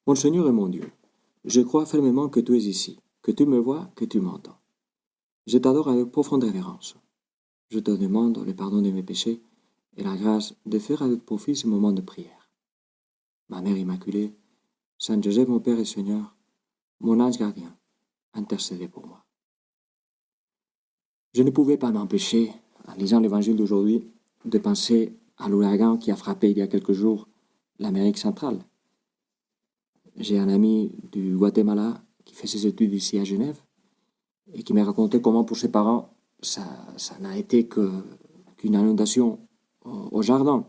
Mon Seigneur et mon Dieu, je crois fermement que tu es ici, que tu me vois, que tu m'entends. Je t'adore avec profonde révérence. Je te demande le pardon de mes péchés et la grâce de faire avec profit ce moment de prière. Ma Mère Immaculée, Saint Joseph, mon Père et Seigneur, mon ange gardien, intercédez pour moi. Je ne pouvais pas m'empêcher, en lisant l'évangile d'aujourd'hui, de penser à l'ouragan qui a frappé il y a quelques jours l'Amérique centrale. J'ai un ami du Guatemala qui fait ses études ici à Genève et qui m'a raconté comment pour ses parents ça n'a été qu'une inondation au jardin,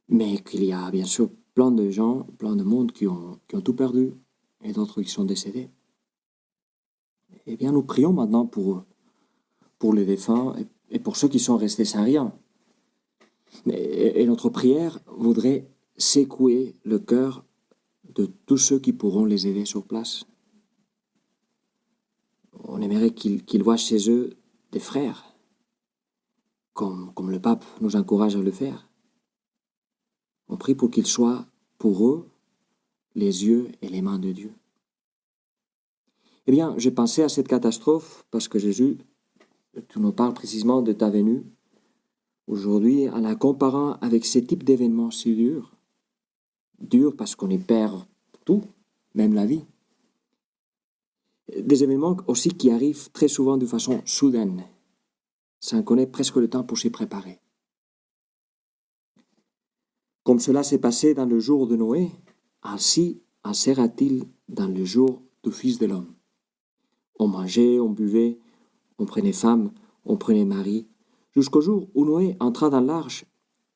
mais qu'il y a bien sûr plein de gens, plein de monde qui ont tout perdu et d'autres qui sont décédés. Eh bien, nous prions maintenant pour les défunts et pour ceux qui sont restés sans rien. Et notre prière voudrait secouer le cœur de tous ceux qui pourront les aider sur place. On aimerait qu'ils voient chez eux des frères, comme le pape nous encourage à le faire. On prie pour qu'ils soient, pour eux, les yeux et les mains de Dieu. Eh bien, j'ai pensé à cette catastrophe parce que Jésus, tu nous parles précisément de ta venue aujourd'hui en la comparant avec ces types d'événements si durs. Durs parce qu'on y perd tout, même la vie. Des événements aussi qui arrivent très souvent de façon soudaine, sans connaître presque le temps pour s'y préparer. Comme cela s'est passé dans le jour de Noé, ainsi en sera-t-il dans le jour du Fils de l'homme. On mangeait, on buvait, on prenait femme, on prenait mari, jusqu'au jour où Noé entra dans l'arche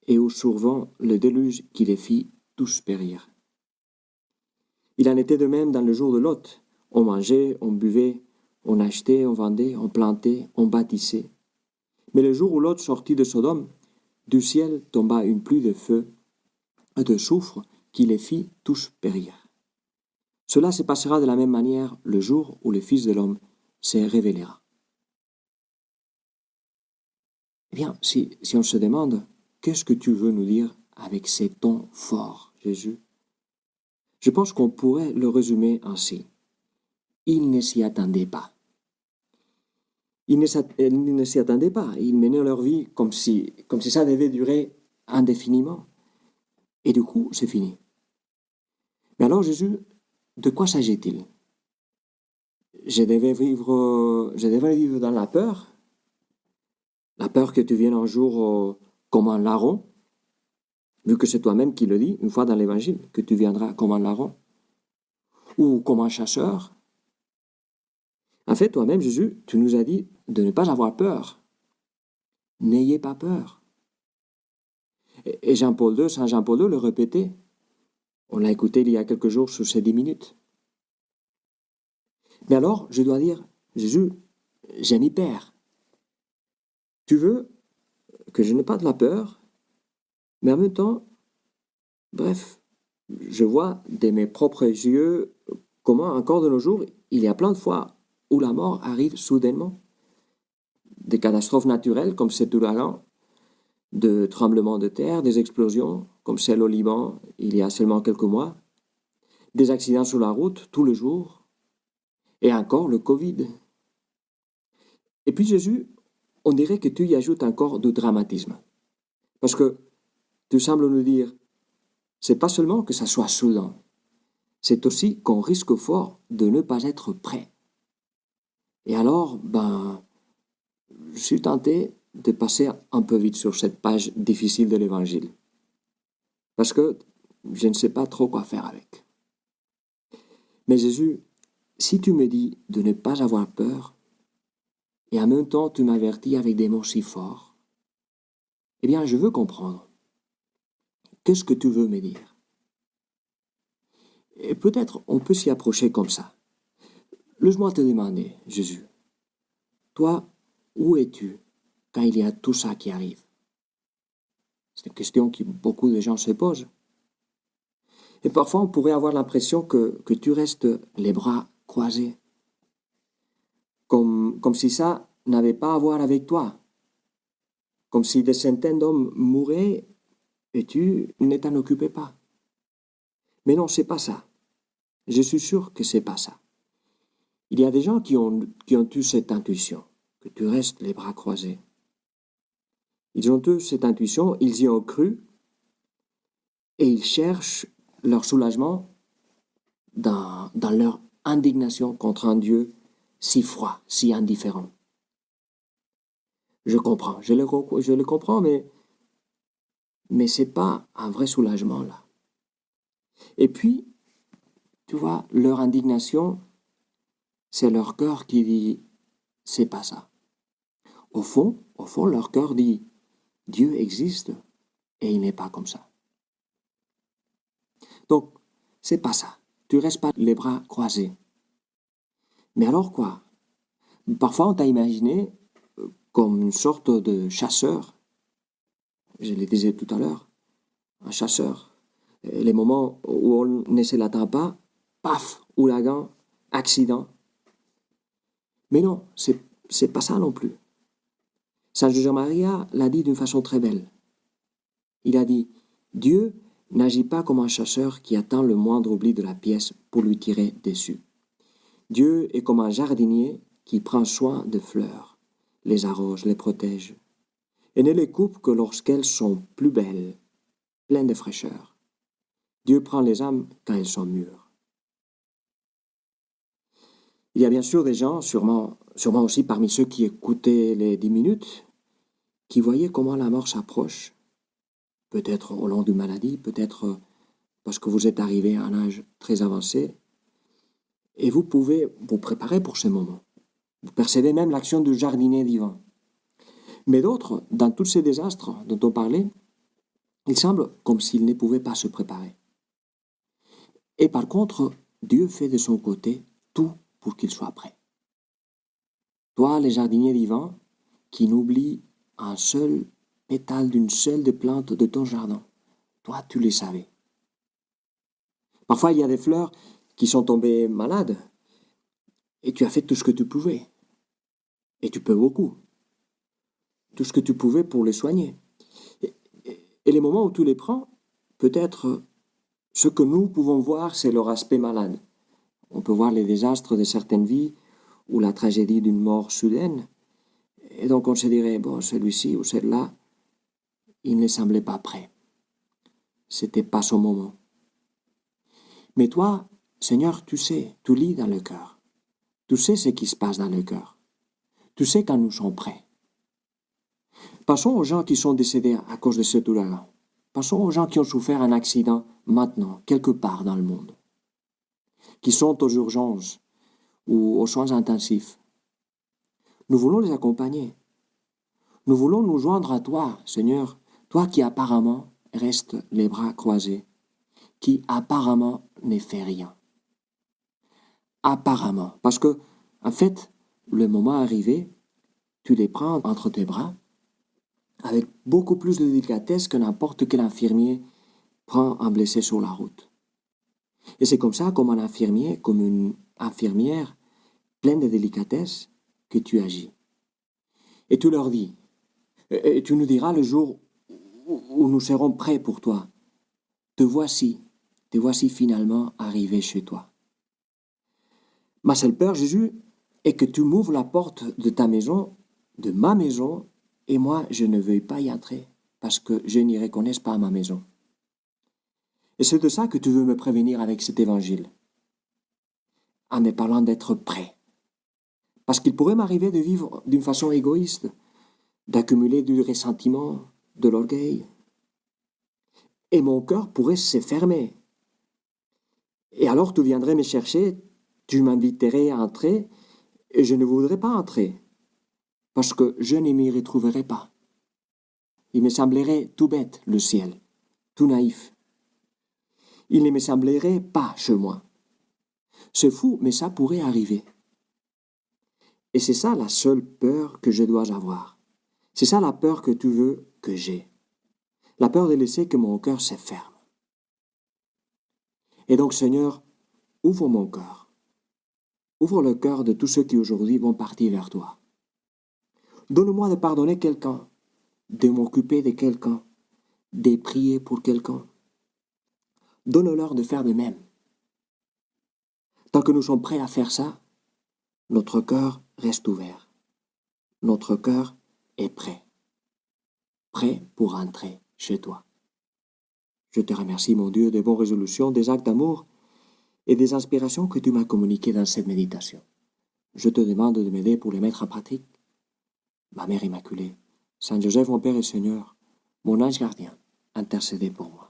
et où survint le déluge qui les fit tous périr. Il en était de même dans le jour de Lot. On mangeait, on buvait, on achetait, on vendait, on plantait, on bâtissait. Mais le jour où Lot sortit de Sodome, du ciel tomba une pluie de feu et de soufre qui les fit tous périr. Cela se passera de la même manière le jour où le Fils de l'homme se révélera. Eh bien, si on se demande, qu'est-ce que tu veux nous dire avec ces tons forts, Jésus? Je pense qu'on pourrait le résumer ainsi. Ils ne s'y attendaient pas. Ils ne s'y attendaient pas. Ils menaient leur vie comme si ça devait durer indéfiniment. Et du coup, c'est fini. Mais alors, Jésus, de quoi s'agit-il? Je devais vivre dans la peur que tu viennes un jour comme un larron, vu que c'est toi-même qui le dis, une fois dans l'Évangile, que tu viendras comme un larron, ou comme un chasseur. En fait, toi-même, Jésus, tu nous as dit de ne pas avoir peur. N'ayez pas peur. Et Saint Jean-Paul II le répétait. On l'a écouté il y a quelques jours sur ces 10 minutes. Mais alors, je dois dire, Jésus, j'ai mis peur. Tu veux que je n'ai pas de la peur, mais en même temps, bref, je vois de mes propres yeux comment encore de nos jours, il y a plein de fois où la mort arrive soudainement. Des catastrophes naturelles comme cet ouragan, de tremblements de terre, des explosions comme celle au Liban il y a seulement quelques mois, des accidents sur la route tous les jours, et encore le Covid. Et puis Jésus, on dirait que tu y ajoutes encore du dramatisme. Parce que tu sembles nous dire, c'est pas seulement que ça soit soudain, c'est aussi qu'on risque fort de ne pas être prêt. Et alors, je suis tenté de passer un peu vite sur cette page difficile de l'Évangile. Parce que je ne sais pas trop quoi faire avec. Mais Jésus, si tu me dis de ne pas avoir peur, et en même temps tu m'avertis avec des mots si forts, eh bien je veux comprendre. Qu'est-ce que tu veux me dire? Et peut-être on peut s'y approcher comme ça. Laisse-moi te demander, Jésus, toi, où es-tu quand il y a tout ça qui arrive? C'est une question que beaucoup de gens se posent. Et parfois, on pourrait avoir l'impression que tu restes les bras croisés, comme si ça n'avait pas à voir avec toi, comme si des centaines d'hommes mouraient et tu ne t'en occupais pas. Mais non, c'est pas ça. Je suis sûr que c'est pas ça. Il y a des gens qui ont eu cette intuition, que tu restes les bras croisés. Ils ont eu cette intuition, ils y ont cru, et ils cherchent leur soulagement dans leur indignation contre un Dieu si froid, si indifférent. Je comprends, je le comprends, mais c'est pas un vrai soulagement là. Et puis, tu vois, leur indignation, c'est leur cœur qui dit, c'est pas ça. Au fond, leur cœur dit, Dieu existe et il n'est pas comme ça. Donc, c'est pas ça. Tu restes pas les bras croisés. Mais alors quoi? Parfois, on t'a imaginé comme une sorte de chasseur. Je le disais tout à l'heure, un chasseur. Et les moments où on ne se l'attend pas, paf, ouragan, accident. Mais non, c'est pas ça non plus. Saint José-Maria l'a dit d'une façon très belle. Il a dit, Dieu n'agit pas comme un chasseur qui attend le moindre oubli de la pièce pour lui tirer dessus. Dieu est comme un jardinier qui prend soin des fleurs, les arrose, les protège, et ne les coupe que lorsqu'elles sont plus belles, pleines de fraîcheur. Dieu prend les âmes quand elles sont mûres. Il y a bien sûr des gens, sûrement aussi parmi ceux qui écoutaient les 10 minutes, qui voyaient comment la mort s'approche, peut-être au long d'une maladie, peut-être parce que vous êtes arrivé à un âge très avancé, et vous pouvez vous préparer pour ce moment. Vous percevez même l'action du jardinier divin. Mais d'autres, dans tous ces désastres dont on parlait, il semble comme s'ils ne pouvaient pas se préparer. Et par contre, Dieu fait de son côté tout pour qu'il soit prêt. Toi, le jardinier divin, qui n'oublie un seul pétale d'une seule des plantes de ton jardin, toi, tu le savais. Parfois, il y a des fleurs qui sont tombées malades, et tu as fait tout ce que tu pouvais. Et tu peux beaucoup. Tout ce que tu pouvais pour les soigner. Et les moments où tu les prends, peut-être ce que nous pouvons voir, c'est leur aspect malade. On peut voir les désastres de certaines vies ou la tragédie d'une mort soudaine. Et donc on se dirait, bon, celui-ci ou celle-là, il ne semblait pas prêt. C'était pas son moment. Mais toi, Seigneur, tu sais, tu lis dans le cœur. Tu sais ce qui se passe dans le cœur. Tu sais quand nous sommes prêts. Passons aux gens qui sont décédés à cause de cet ouragan. Passons aux gens qui ont souffert un accident maintenant, quelque part dans le monde, qui sont aux urgences ou aux soins intensifs. Nous voulons les accompagner. Nous voulons nous joindre à toi, Seigneur, toi qui apparemment restes les bras croisés, qui apparemment ne fait rien. Apparemment, parce que, en fait, le moment arrivé, tu les prends entre tes bras avec beaucoup plus de délicatesse que n'importe quel infirmier prend un blessé sur la route. Et c'est comme ça, comme un infirmier, comme une infirmière, pleine de délicatesse, que tu agis. Et tu leur dis, et tu nous diras le jour où nous serons prêts pour toi. Te voici finalement arrivé chez toi. Ma seule peur, Jésus, est que tu m'ouvres la porte de ta maison, de ma maison, et moi, je ne veuille pas y entrer, parce que je n'y reconnaisse pas ma maison. Et c'est de ça que tu veux me prévenir avec cet évangile, en me parlant d'être prêt. Parce qu'il pourrait m'arriver de vivre d'une façon égoïste, d'accumuler du ressentiment, de l'orgueil. Et mon cœur pourrait se fermer. Et alors tu viendrais me chercher, tu m'inviterais à entrer, et je ne voudrais pas entrer, parce que je ne m'y retrouverais pas. Il me semblerait tout bête, le ciel, tout naïf. Il ne me semblerait pas chez moi. C'est fou, mais ça pourrait arriver. Et c'est ça la seule peur que je dois avoir. C'est ça la peur que tu veux que j'ai. La peur de laisser que mon cœur se ferme. Et donc, Seigneur, ouvre mon cœur. Ouvre le cœur de tous ceux qui aujourd'hui vont partir vers toi. Donne-moi de pardonner quelqu'un, de m'occuper de quelqu'un, de prier pour quelqu'un. Donne-leur de faire de même. Tant que nous sommes prêts à faire ça, notre cœur reste ouvert. Notre cœur est prêt. Prêt pour entrer chez toi. Je te remercie, mon Dieu, des bonnes résolutions, des actes d'amour et des inspirations que tu m'as communiquées dans cette méditation. Je te demande de m'aider pour les mettre en pratique. Ma Mère Immaculée, Saint Joseph, mon Père et Seigneur, mon ange gardien, intercédez pour moi.